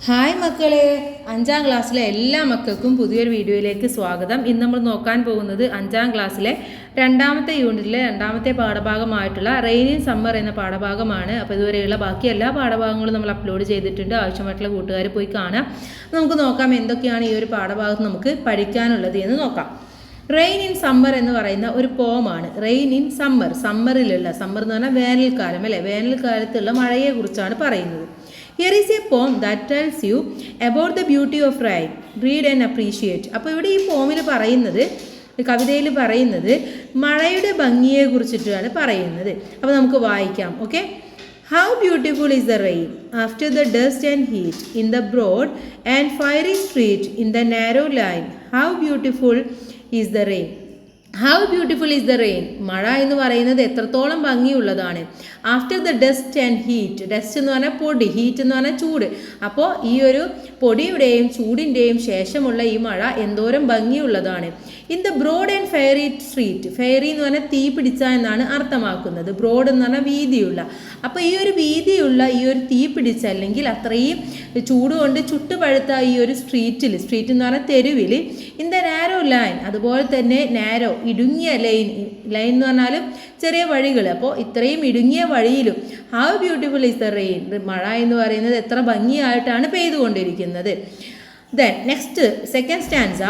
Hi മക്കളെ, 5ാം ക്ലാസ്സിലെ എല്ലാ മക്കൾക്കും പുതിയൊരു വീഡിയോയിലേക്ക് സ്വാഗതം. ഇന്ന് നമ്മൾ നോക്കാൻ പോകുന്നത് 5ാം ക്ലാസ്സിലെ 2ാമത്തെ യൂണിറ്റിലെ 2ാമത്തെ പാഠഭാഗമായിട്ടുള്ള റെയിൻ ഇൻ സമ്മർ എന്ന പാഠഭാഗമാണ്. അപ്പോൾ ഇതുവരെയുള്ള ബാക്കി എല്ലാ പാഠഭാഗങ്ങളും നമ്മൾ അപ്ലോഡ് ചെയ്തിട്ടുണ്ട്. ആവശ്യമായിട്ടുള്ള കൂട്ടുകാർ പോയി കാണാം. നമുക്ക് നോക്കാം എന്തൊക്കെയാണ് ഈ ഒരു പാഠഭാഗത്ത് നമുക്ക് പഠിക്കാനുള്ളത് എന്ന് നോക്കാം. റെയിൻ ഇൻ സമ്മർ എന്ന് പറയുന്ന ഒരു പോമാണ്. റെയിൻ ഇൻ സമ്മർ, സമ്മറിലുള്ള, സമ്മർ എന്ന് പറഞ്ഞാൽ വേനൽക്കാലം അല്ലേ, വേനൽക്കാലത്തുള്ള മഴയെക്കുറിച്ചാണ് പറയുന്നത്. Here is a poem that tells you about the beauty of rain. Read and appreciate. അപ്പോൾ ഇവിടെ ഈ പോമിൽ പറയുന്നത്, കവിതയിൽ പറയുന്നത് മഴയുടെ ഭംഗിയെ കുറിച്ചിട്ടാണ് പറയുന്നത്. അപ്പോൾ നമുക്ക് വായിക്കാം. Okay. How beautiful is the rain after the dust and heat in the broad and fiery street in the narrow line. How beautiful is the rain. How beautiful is the rain. മഴ എന്ന് പറയുന്നത് എത്രത്തോളം ഭംഗിയുള്ളതാണ്. After the dust and heat. Dust എന്ന് പറഞ്ഞാൽ പൊടി, heat എന്ന് പറഞ്ഞാൽ ചൂട്. അപ്പോൾ ഈ ഒരു പൊടിയുടെയും ചൂടിൻ്റെയും ശേഷമുള്ള ഈ മഴ എന്തോരം ഭംഗിയുള്ളതാണ്. In the broad and fiery street. Fiery എന്ന് പറഞ്ഞാൽ തീ പിടിച്ച എന്നാണ് അർത്ഥമാക്കുന്നത്. ബ്രോഡ് എന്ന് പറഞ്ഞാൽ വീതിയുള്ള. അപ്പോൾ ഈ ഒരു വീതിയുള്ള ഈ ഒരു തീ പിടിച്ച, അല്ലെങ്കിൽ അത്രയും ചൂട് കൊണ്ട് ചുട്ടുപഴുത്ത ഈ ഒരു സ്ട്രീറ്റ് എന്ന് പറഞ്ഞാൽ തെരുവിൽ, ഇൻ ദ നാരോ ലൈൻ, അതുപോലെ തന്നെ നാരോ ഇടുങ്ങിയ ലൈൻ എന്ന് പറഞ്ഞാലും ചെറിയ വഴികൾ. അപ്പോൾ ഇത്രയും ഇടുങ്ങിയ വഴിയിലും how beautiful is the rain. മഴ എന്ന് പറയുന്നത് എത്ര ഭംഗിയായിട്ടാണ് പെയ്തുകൊണ്ടിരിക്കുന്നത്. Then next second stanza.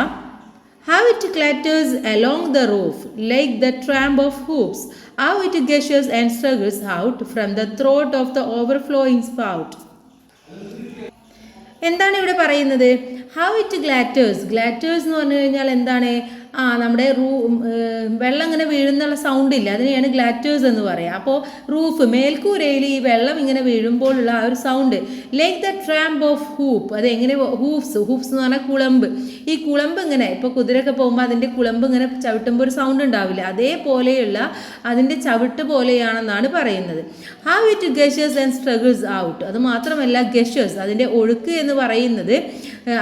How it clatters along the roof like the tramp of hoops. How it gushes and struggles out from the throat of the overflowing spout. എന്താണ് ഇവിടെ പറയുന്നത്? How it ഗ്ലാറ്റേഴ്സ്. ഗ്ലാറ്റേഴ്സ് എന്ന് പറഞ്ഞു കഴിഞ്ഞാൽ എന്താണ്? നമ്മുടെ വെള്ളം ഇങ്ങനെ വീഴുന്നുള്ള സൗണ്ട് ഇല്ല, അതിനെയാണ് ഗ്ലാറ്റേഴ്സ് എന്ന് പറയുക. അപ്പോൾ റൂഫ്, മേൽക്കൂരയിൽ ഈ വെള്ളം ഇങ്ങനെ വീഴുമ്പോഴുള്ള ആ ഒരു sound. Like the tramp of hoop. അത് എങ്ങനെ? ഹൂപ്സ് എന്ന് പറഞ്ഞാൽ കുളമ്പ്. ഈ കുളമ്പ് ഇങ്ങനെ, ഇപ്പോൾ കുതിരയൊക്കെ പോകുമ്പോൾ അതിൻ്റെ കുളമ്പ് ഇങ്ങനെ ചവിട്ടുമ്പോൾ ഒരു സൗണ്ട് ഉണ്ടാവില്ല, അതേപോലെയുള്ള അതിൻ്റെ ചവിട്ട് പോലെയാണെന്നാണ് പറയുന്നത്. How it gushes and struggles out. അത് മാത്രമല്ല ഗഷേഴ്സ്, അതിൻ്റെ ഒഴുക്ക് എന്ന് പറയുന്നത്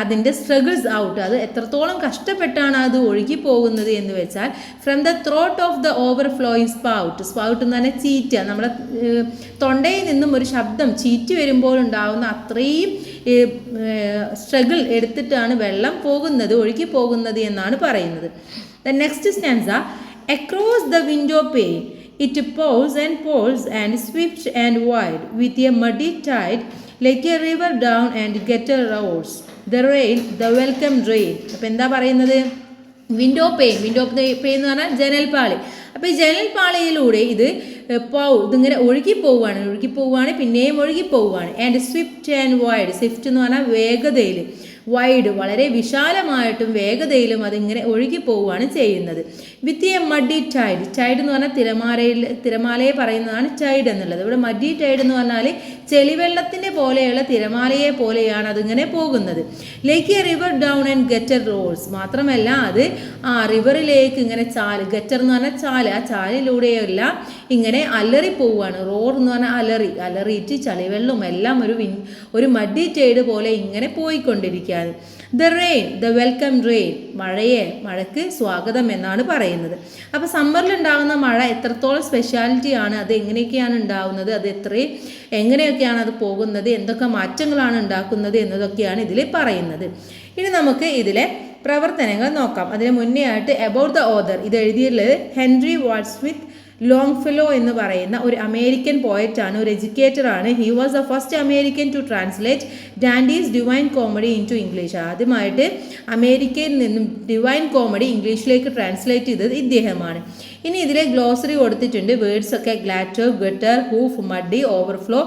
അതിൻ്റെ സ്ട്രഗിൾസ് ഔട്ട്, അത് എത്രത്തോളം കഷ്ടപ്പെട്ടാണ് അത് ഒഴുകി പോകുന്നത് എന്ന് വെച്ചാൽ from the throat of the overflowing spout. Spout എന്ന് പറഞ്ഞാൽ ചീറ്റ. നമ്മുടെ തൊണ്ടയിൽ നിന്നും ഒരു ശബ്ദം ചീറ്റ് വരുമ്പോൾ ഉണ്ടാകുന്ന അത്രയും സ്ട്രഗിൾ എടുത്തിട്ടാണ് വെള്ളം പോകുന്നത്, ഒഴുകി പോകുന്നത് എന്നാണ് പറയുന്നത്. The next stanza. Across the window pain it pours and swift and wide with a muddy tide like a river down and gutter roars. The rain, the welcome rain. അപ്പോൾ എന്താ പറയുന്നത്? വിൻഡോ പെയിൻ എന്ന് പറഞ്ഞാൽ ജനൽപ്പാളി. അപ്പോൾ ഈ ജനൽപ്പാളിയിലൂടെ ഇതിങ്ങനെ ഒഴുകി പോവുകയാണ്, പിന്നെയും ഒഴുകി പോവുകയാണ്. And Swift and wide. Swift എന്ന് പറഞ്ഞാൽ വേഗതയിൽ, വൈഡ് വളരെ വിശാലമായിട്ടും വേഗതയിലും അതിങ്ങനെ ഒഴുകി പോവുകയാണ് ചെയ്യുന്നത്. With a muddy tide. Tide എന്ന് പറഞ്ഞാൽ തിരമാലയെ പറയുന്നതാണ് ടൈഡ് എന്നുള്ളത്. ഇവിടെ മഡി ടൈഡ് എന്ന് പറഞ്ഞാൽ ചെളിവെള്ളത്തിൻ്റെ പോലെയുള്ള തിരമാലയെ പോലെയാണ് അതിങ്ങനെ പോകുന്നത്. Like a river down and gutter rolls. മാത്രമല്ല അത് റിവറിലേക്ക് ഇങ്ങനെ ഗറ്റർ എന്ന് പറഞ്ഞാൽ ചാല്, ആ ചാലിലൂടെയെല്ലാം ഇങ്ങനെ അലറി പോവുകയാണ്. റോർ എന്ന് പറഞ്ഞാൽ അലറിയിട്ട് ചളിവെള്ളം എല്ലാം ഒരു മഡി ടൈഡ് പോലെ ഇങ്ങനെ പോയിക്കൊണ്ടിരിക്കുക. The rain, the welcome rain. മഴയ്ക്ക് സ്വാഗതം എന്നാണ് പറയുന്നത്. അപ്പോൾ സമ്മറിൽ ഉണ്ടാകുന്ന മഴ എത്രത്തോളം സ്പെഷ്യാലിറ്റിയാണ്, അത് എങ്ങനെയൊക്കെയാണ് ഉണ്ടാകുന്നത്, അത് എങ്ങനെയൊക്കെയാണ് അത് പോകുന്നത്, എന്തൊക്കെ മാറ്റങ്ങളാണ് ഉണ്ടാക്കുന്നത് എന്നതൊക്കെയാണ് ഇതിൽ പറയുന്നത്. ഇനി നമുക്ക് ഇതിലെ പ്രവർത്തനങ്ങൾ നോക്കാം. അതിന് മുന്നേ ആയിട്ട് അബൌട്ട് ദ ഓഥർ. ഇത് എഴുതിയുള്ളത് ഹെൻറി വാട്സ്വർത്ത് ലോങ്ഫെല്ലോ എന്ന് പറയുന്ന ഒരു അമേരിക്കൻ പോയറ്റാണ്, ഒരു എഡ്യൂക്കേറ്ററാണ്. He was the first American to translate Dante's Divine Comedy into English. ആദ്യമായിട്ട് അമേരിക്കയിൽ നിന്നും ഡിവൈൻ കോമഡി ഇംഗ്ലീഷിലേക്ക് ട്രാൻസ്ലേറ്റ് ചെയ്തത് ഇദ്ദേഹമാണ്. ഇനി ഇതിലെ ഗ്ലോസറി കൊടുത്തിട്ടുണ്ട്. വേർഡ്സ് ഒക്കെ clatter, gutter, hoof, muddy, overflow,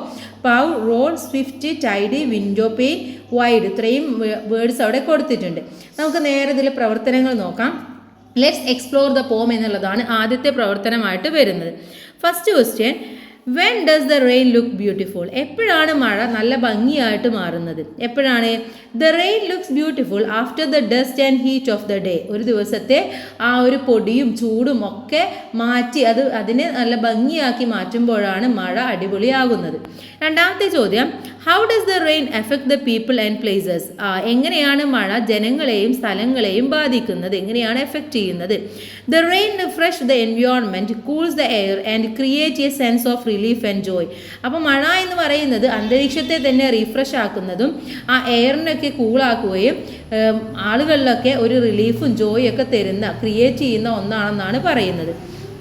pour, roll, swift, tidy, window pane, wide. ഇത്രയും വേർഡ്സ് അവിടെ കൊടുത്തിട്ടുണ്ട്. നമുക്ക് നേരെ ഇതിലെ പ്രവർത്തനങ്ങൾ നോക്കാം. ലെറ്റ്സ് എക്സ്പ്ലോർ ദ പോം എന്നുള്ളതാണ് ആദ്യത്തെ പ്രവർത്തനമായിട്ട് വരുന്നത്. First question. When does the rain look beautiful. എപ്പോഴാണ് മഴ നല്ല ഭംഗിയായിട്ട് മാറുന്നത്? എപ്പോഴാണ്? The rain looks beautiful after the dust and heat of the day. ഒരു ദിവസത്തെ ആ ഒരു പൊടിയും ചൂടും ഒക്കെ മാറ്റി അതിനെ നല്ല ഭംഗിയാക്കി മാറ്റുമ്പോഴാണ് മഴ അടിപൊളിയാകുന്നത്. രണ്ടാമത്തെ ചോദ്യം. How does the rain effect the people and places. എങ്ങനെയാണ് മഴ ജനങ്ങളെയും സ്ഥലങ്ങളെയും ബാധിക്കുന്നത്, എങ്ങനെയാണ് എഫക്റ്റ് ചെയ്യുന്നത്? The rain refresh the environment, cools the air and create A sense of relief and Joy. അപ്പോൾ മഴ എന്ന് പറയുന്നത് അന്തരീക്ഷത്തെ തന്നെ റീഫ്രഷ് ആക്കുന്നതും ആ എയറിനൊക്കെ കൂളാക്കുകയും ആളുകളിലൊക്കെ ഒരു റിലീഫും ജോയും ഒക്കെ തരുന്ന ക്രിയേറ്റ് ചെയ്യുന്ന ഒന്നാണെന്നാണ് പറയുന്നത്.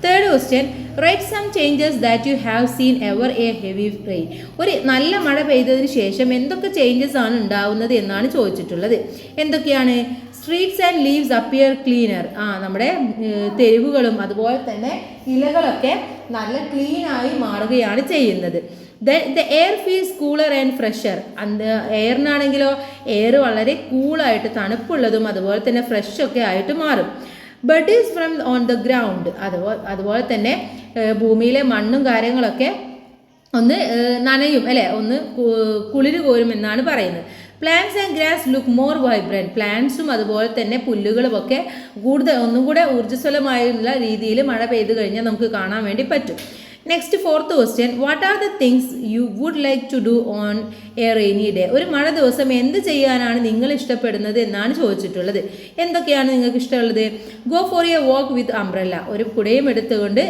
Third question, write some changes that you have seen ever a heavy rain. ഒരു നല്ല മഴ പെയ്തതിന് ശേഷം എന്തൊക്കെ ചേഞ്ചസ് ആണ് ഉണ്ടാവുന്നത് എന്നാണ് ചോദിച്ചിട്ടുള്ളത്. എന്തൊക്കെയാണ്? Streets and leaves appear cleaner. നമ്മുടെ തെരുവുകളും അതുപോലെ തന്നെ ഇലകളൊക്കെ നല്ല ക്ലീനായി മാറുകയാണ് ചെയ്യുന്നത്. The air feels cooler and fresher. എയറിനാണെങ്കിലോ എയർ വളരെ കൂളായിട്ട് തണുപ്പുള്ളതും അതുപോലെ തന്നെ ഫ്രഷൊക്കെ ആയിട്ട് മാറും. Buddies from on the ground. അതുപോലെ തന്നെ ഭൂമിയിലെ മണ്ണും കാര്യങ്ങളൊക്കെ ഒന്ന് നനയും അല്ലേ, ഒന്ന് കുളിര് കോരും എന്നാണ് പറയുന്നത്. Plants and grass look more vibrant. പ്ലാന്റ്സും അതുപോലെ തന്നെ പുല്ലുകളും ഒക്കെ ഒന്നും കൂടെ ഊർജ്ജസ്വലമായുള്ള രീതിയിൽ മഴ പെയ്തു കഴിഞ്ഞാൽ നമുക്ക് കാണാൻ വേണ്ടി പറ്റും. Next fourth question, what are the things you would like to do on a rainy day. ഒരു മഴ ദിവസം എന്ത് ചെയ്യാനാണ് നിങ്ങൾ ഇഷ്ടപ്പെടുന്നത് എന്നാണ് ചോദിച്ചിട്ടുള്ളത്. എന്തൊക്കെയാണ് നിങ്ങൾക്ക് ഇഷ്ടമുള്ളത്? Go for a walk with umbrella. ഒരു കുടയും എടുത്തുകൊണ്ട്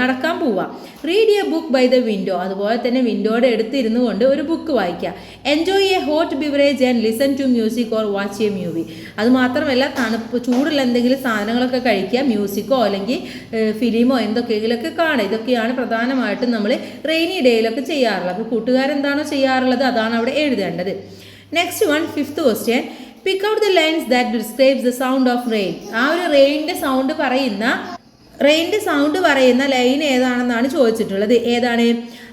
നടക്കാൻ പോവുക. Read a book by the window. അതുപോലെ തന്നെ വിൻഡോയുടെ അടുത്തിരുന്നു കൊണ്ട് ഒരു ബുക്ക് വായിക്കുക. Enjoy a hot beverage and listen to music or watch a movie. അതുമാത്രമല്ല ചൂടുള്ള എന്തെങ്കിലും സാധനങ്ങളൊക്കെ കഴിക്കുക, മ്യൂസിക്കോ അല്ലെങ്കിൽ ഫിലിമോ എന്തൊക്കെയെങ്കിലൊക്കെ കാണുക. ഇതൊക്കെയാണ് പ്രധാനമായിട്ടും നമ്മൾ റെയിനി ഡേയിലൊക്കെ ചെയ്യാറുള്ളത്. അപ്പോൾ കൂട്ടുകാരെന്താണോ ചെയ്യാറുള്ളത് അതാണ് അവിടെ എഴുതേണ്ടത്. Next one, fifth question, pick out the lines that describes the sound of rain. ആ ഒരു റെയിനിൻ്റെ സൗണ്ട് പറയുന്ന ലൈൻ ഏതാണെന്നാണ് ചോദിച്ചിട്ടുള്ളത്. ഏതാണ്?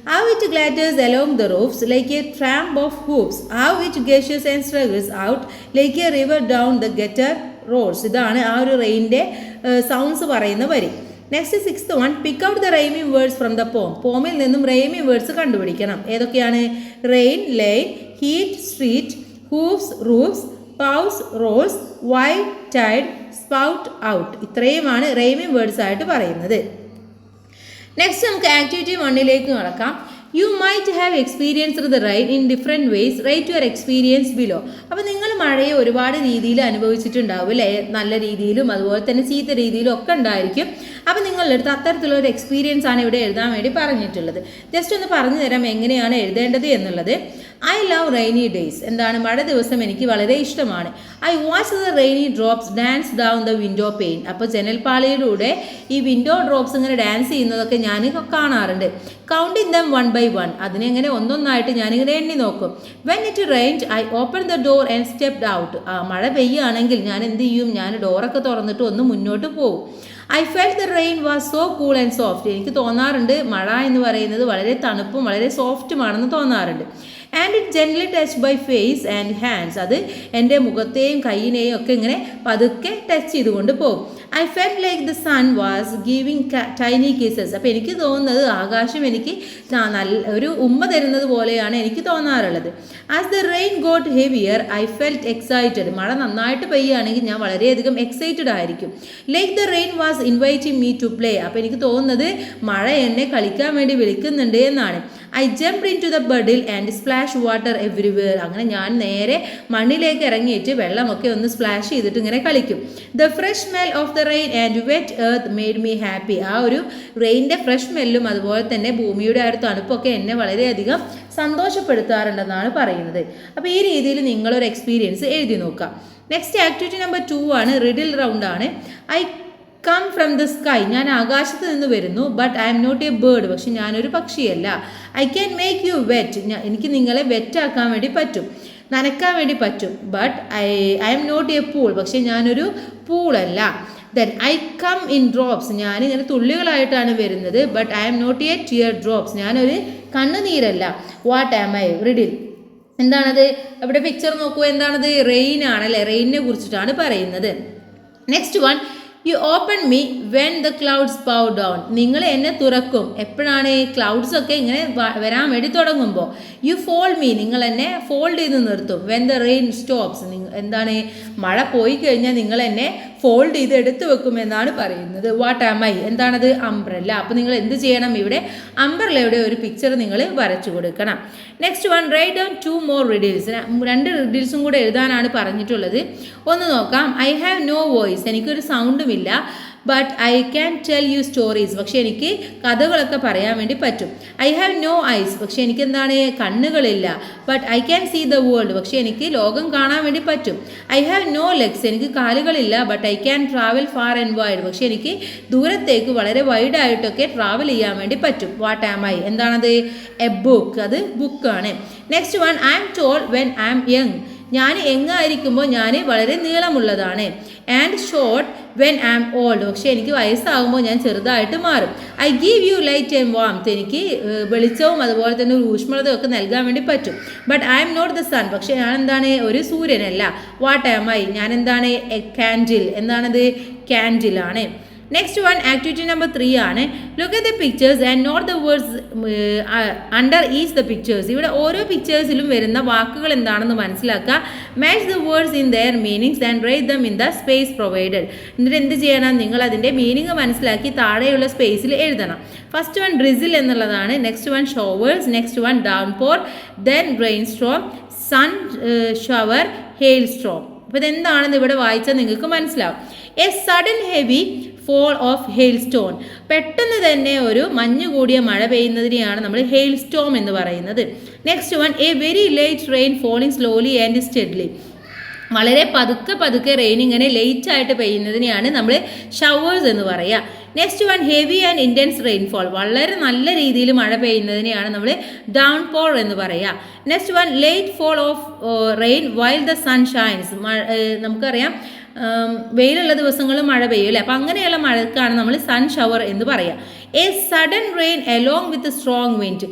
How it glitters along the roofs like a tramp of hoops. How it gushes and struggles out like a river down the gutter roads. ഇതാണ് ആ ഒരു റെയിനിൻ്റെ sounds പറയുന്ന വരി. Next sixth one, pick out the rhyming words from the poem. പോമിൽ നിന്നും rhyming words കണ്ടുപിടിക്കണം. ഏതൊക്കെയാണ്? Rain, line, heat, street, hoofs, roofs, pours, rolls, wide, tide, spout, out. ഇത്രയുമാണ് റൈമിംഗ് വേർഡ്സ് ആയിട്ട് പറയുന്നത്. നെക്സ്റ്റ് നമുക്ക് ആക്ടിവിറ്റി 1ലേക്ക് നടക്കാം. You might have experienced the rain in different ways. Write your experience below. അപ്പോൾ നിങ്ങൾ മഴയെ ഒരുപാട് രീതിയിൽ അനുഭവിച്ചിട്ടുണ്ടാവും അല്ലേ? നല്ല രീതിയിലും അതുപോലെ തന്നെ ചീത്ത രീതിയിലും ഒക്കെ ഉണ്ടായിരിക്കും. അപ്പോൾ നിങ്ങളുടെ അടുത്ത് അത്തരത്തിലുള്ള ഒരു എക്സ്പീരിയൻസ് ആണ് ഇവിടെ എഴുതാൻ വേണ്ടി പറഞ്ഞിട്ടുള്ളത്. ജസ്റ്റ് ഒന്ന് പറഞ്ഞു തരാം എങ്ങനെയാണ് എഴുതേണ്ടത് എന്നുള്ളത്. I love rainy days. എന്താണ്? മഴ ദിവസം എനിക്ക് വളരെ ഇഷ്ടമാണ്. I watch the rainy drops dance down the window pain. അപ്പോൾ ജനൽപ്പാളിയിലൂടെ ഈ വിൻഡോ ഡ്രോപ്സ് ഇങ്ങനെ ഡാൻസ് ചെയ്യുന്നതൊക്കെ ഞാൻ കാണാറുണ്ട്. Counting dum 1 by 1. അതിനെങ്ങനെ ഒന്നൊന്നായിട്ട് ഞാനിങ്ങനെ എണ്ണി നോക്കും. When it rained I open the door and stepped out. മഴ പെയ്യുകയാണെങ്കിൽ ഞാൻ എന്ത് ചെയ്യും? ഞാൻ ഡോറൊക്കെ തുറന്നിട്ട് ഒന്ന് മുന്നോട്ട് പോകും. I felt the rain was so cool and soft. എനിക്ക് തോന്നാറുണ്ട് മഴ എന്ന് പറയുന്നത് വളരെ തണുപ്പും വളരെ സോഫ്റ്റുമാണെന്ന് തോന്നാറുണ്ട്. And it gently touch by face and hands. അത് എൻ്റെ മുഖത്തെയും കയ്യിനെയും ഒക്കെ ഇങ്ങനെ പതുക്കെ ടച്ച് ചെയ്തുകൊണ്ട് പോകും. I felt like the sun was giving tiny kisses. അപ്പോൾ എനിക്ക് തോന്നുന്നത് ആകാശം എനിക്ക് നല്ല ഒരു ഉമ്മ തരുന്നത് പോലെയാണ് എനിക്ക് തോന്നാറുള്ളത്. As the rain got heavier I felt excited. മഴ നന്നായിട്ട് പെയ്യുകയാണെങ്കിൽ ഞാൻ വളരെയധികം എക്സൈറ്റഡ് ആയിരിക്കും. Like the rain was inviting me to play. അപ്പോൾ എനിക്ക് തോന്നുന്നത് മഴ എന്നെ കളിക്കാൻ വേണ്ടി വിളിക്കുന്നുണ്ട് എന്നാണ്. I jumped into the puddle and splash water everywhere. അങ്ങനെ ഞാൻ നേരെ മണ്ണിലേക്ക് ഇറങ്ങിയിട്ട് വെള്ളമൊക്കെ ഒന്ന് സ്പ്ലാഷ് ചെയ്തിട്ട് ഇങ്ങനെ കളിക്കും. The fresh smell of the rain and wet earth made me happy. ആ ഒരു റെയിൻ്റെ ഫ്രഷ് സ്മെല്ലും അതുപോലെ തന്നെ ഭൂമിയുടെ ആ ഒരു തണുപ്പൊക്കെ എന്നെ വളരെയധികം സന്തോഷപ്പെടുത്താറുണ്ടെന്നാണ് പറയുന്നത്. അപ്പോൾ ഈ രീതിയിൽ നിങ്ങളൊരു എക്സ്പീരിയൻസ് എഴുതി നോക്കാം. നെക്സ്റ്റ് ആക്ടിവിറ്റി നമ്പർ 2 ആണ്, റിഡിൽ റൗണ്ട് ആണ്. I come from the sky. ഞാൻ ആകാശത്ത് നിന്ന് വരുന്നു. But I M not a bird. പക്ഷെ ഞാനൊരു പക്ഷിയല്ല. I can make you wet. എനിക്ക് നിങ്ങളെ വെറ്റാക്കാൻ വേണ്ടി പറ്റും, നനക്കാൻ വേണ്ടി പറ്റും. But I M not a pool. പക്ഷെ ഞാനൊരു പൂളല്ല. Then I come in drops. ഞാനിങ്ങനെ തുള്ളികളായിട്ടാണ് വരുന്നത്. But I M not a tear drops. ഞാനൊരു കണ്ണുനീരല്ല. What am I? റിഡിൽ. എന്താണത്? അവിടെ പിക്ചർ നോക്കൂ. എന്താണത്? റെയിൻ ആണല്ലേ? റെയിനിനെ കുറിച്ചിട്ടാണ് പറയുന്നത്. Next one, you open me when the clouds pour down. നിങ്ങൾ എന്നെ തുറക്കും എപ്പോഴാണ്? ക്ലൗഡ്സ് ഒക്കെ ഇങ്ങനെ വരാൻ വേണ്ടി തുടങ്ങുമ്പോൾ. You fold me. നിങ്ങൾ എന്നെ ഫോൾഡ് ചെയ്ത് നിർത്തും. When the rain stops. എന്താണ്? മഴ പോയി കഴിഞ്ഞാൽ നിങ്ങൾ എന്നെ ഫോൾഡ് ചെയ്ത് എടുത്തു വെക്കും എന്നാണ് പറയുന്നത്. What am I? എന്താണത്? അംബ്രല്ല. അപ്പോൾ നിങ്ങൾ എന്ത് ചെയ്യണം? ഇവിടെ അംബ്രല്ലയുടെ ഒരു പിക്ചർ നിങ്ങൾ വരച്ചു കൊടുക്കണം. Next one, write down 2 more riddles. 2 റിഡിൽസും കൂടെ എഴുതാനാണ് പറഞ്ഞിട്ടുള്ളത്. ഒന്ന് നോക്കാം. I have no voice. എനിക്കൊരു സൗണ്ടുമില്ല. But I can tell you stories, പക്ഷേ എനിക്ക് കഥകളൊക്കെ പറയാൻ വേണ്ടി പറ്റും. ഐ ഹാവ് നോ ഐസ്, പക്ഷേ എനിക്ക് എന്താണ് കണ്ണുകളില്ല. But I can see the world, പക്ഷേ എനിക്ക് ലോകം കാണാൻ വേണ്ടി പറ്റും. ഐ ഹാവ് നോ ലെഗ്സ്, എനിക്ക് കാലുകളില്ല. But I can travel far and wide, പക്ഷേ എനിക്ക് ദൂരത്തേക്ക് വളരെ വൈഡായിട്ടൊക്കെ ട്രാവൽ ചെയ്യാൻ വേണ്ടി പറ്റും. വാട്ട് ആം ഐ, എന്താണത്? എ ബുക്ക്, അത് ബുക്കാണ്. Next one, I am tall when I am young, ഞാൻ യങ്ങായിരിക്കുമ്പോൾ ഞാൻ വളരെ നീളമുള്ളതാണ്. And short when I am old, പക്ഷേ എനിക്ക് വയസ്സാകുമ്പോൾ ഞാൻ ചെറുതായിട്ട് മാറും. I give you light and warmth, എനിക്ക് വെളിച്ചവും അതുപോലെ തന്നെ ഒരു ഊഷ്മളതയും ഒക്കെ നൽകാൻ വേണ്ടി പറ്റും. But I M not the sun, പക്ഷേ ഞാൻ എന്താണ്? ഒരു സൂര്യനല്ല. വാട്ട് ആം ഐ, ഞാൻ എന്താണ്? എ കാൻഡിൽ, എന്താണത്? കാൻഡിലാണ്. നെക്സ്റ്റ് വൺ ആക്ടിവിറ്റി നമ്പർ 3 ആണ്. Look at the pictures and note the words under each the pictures. ഇവിടെ ഓരോ പിക്ചേഴ്സിലും വരുന്ന വാക്കുകൾ എന്താണെന്ന് മനസ്സിലാക്കുക. Match the words in their meanings and write them in the space provided. എന്നിട്ട് എന്ത് ചെയ്യണം? നിങ്ങൾ അതിൻ്റെ മീനിങ് മനസ്സിലാക്കി താഴെയുള്ള സ്പേസിൽ എഴുതണം. ഫസ്റ്റ് വൺ ഡ്രിസിൽ എന്നുള്ളതാണ്. Next one showers, next one downpour, then rainstorm, sun shower, hailstorm. അപ്പോൾ ഇതെന്താണെന്ന് ഇവിടെ വായിച്ചാൽ നിങ്ങൾക്ക് മനസ്സിലാവും. A sudden heavy fall of hailstone, പെട്ടെന്ന് തന്നെ ഒരു മഞ്ഞ് കൂടിയ മഴ പെയ്യുന്നതിനെയാണ് നമ്മൾ ഹെയിൽ സ്റ്റോം എന്ന് പറയുന്നത്. Next one, a very late rain falling slowly and steadily, വളരെ പതുക്കെ പതുക്കെ റെയിൻ ഇങ്ങനെ ലേറ്റ് ആയിട്ട് പെയ്യുന്നതിനെയാണ് നമ്മൾ ഷവേഴ്സ് എന്ന് പറയുക. Next one, heavy and intense rainfall, വളരെ നല്ല രീതിയിൽ മഴ പെയ്യുന്നതിനെയാണ് നമ്മൾ ഡൗൺ പോർ എന്ന് പറയുക. Next one, late fall of rain while the sun shines, നമുക്കറിയാം വെയിലുള്ള ദിവസങ്ങളിൽ മഴ പെയ്യും അല്ലേ, അപ്പം അങ്ങനെയുള്ള മഴക്കാണ് നമ്മൾ സൺ ഷവർ എന്ന് പറയുക. A sudden rain along with strong wind,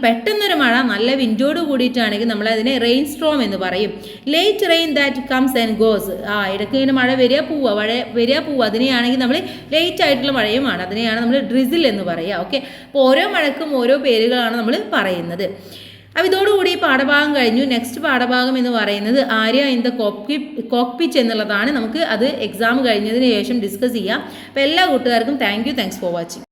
പെട്ടെന്നൊരു മഴ നല്ല വിൻഡോട് കൂടിയിട്ടാണെങ്കിൽ നമ്മൾ അതിനെ റെയിൻ സ്ട്രോം എന്ന് പറയും. Late rain that comes and goes, ഇടയ്ക്ക് ഇങ്ങനെ മഴ വരിക പോവുക, അതിനെയാണെങ്കിൽ നമ്മൾ ലേറ്റ് ആയിട്ടുള്ള മഴയുമാണ്, അതിനെയാണ് നമ്മൾ ഡ്രിസിൽ എന്ന് പറയുക. ഓക്കെ, അപ്പോൾ ഓരോ മഴക്കും ഓരോ പേരുകളാണ് നമ്മൾ പറയുന്നത്. അപ്പോൾ ഇതോടുകൂടി ഈ പാഠഭാഗം കഴിഞ്ഞു. നെക്സ്റ്റ് പാഠഭാഗം എന്ന് പറയുന്നത് ആര്യ ഇൻ ദ കോക്പിച്ച് എന്നുള്ളതാണ്. നമുക്ക് അത് എക്സാം കഴിഞ്ഞതിന് ശേഷം ഡിസ്കസ് ചെയ്യാം. അപ്പോൾ എല്ലാ കൂട്ടുകാർക്കും താങ്ക്സ് ഫോർ വാച്ചിങ്.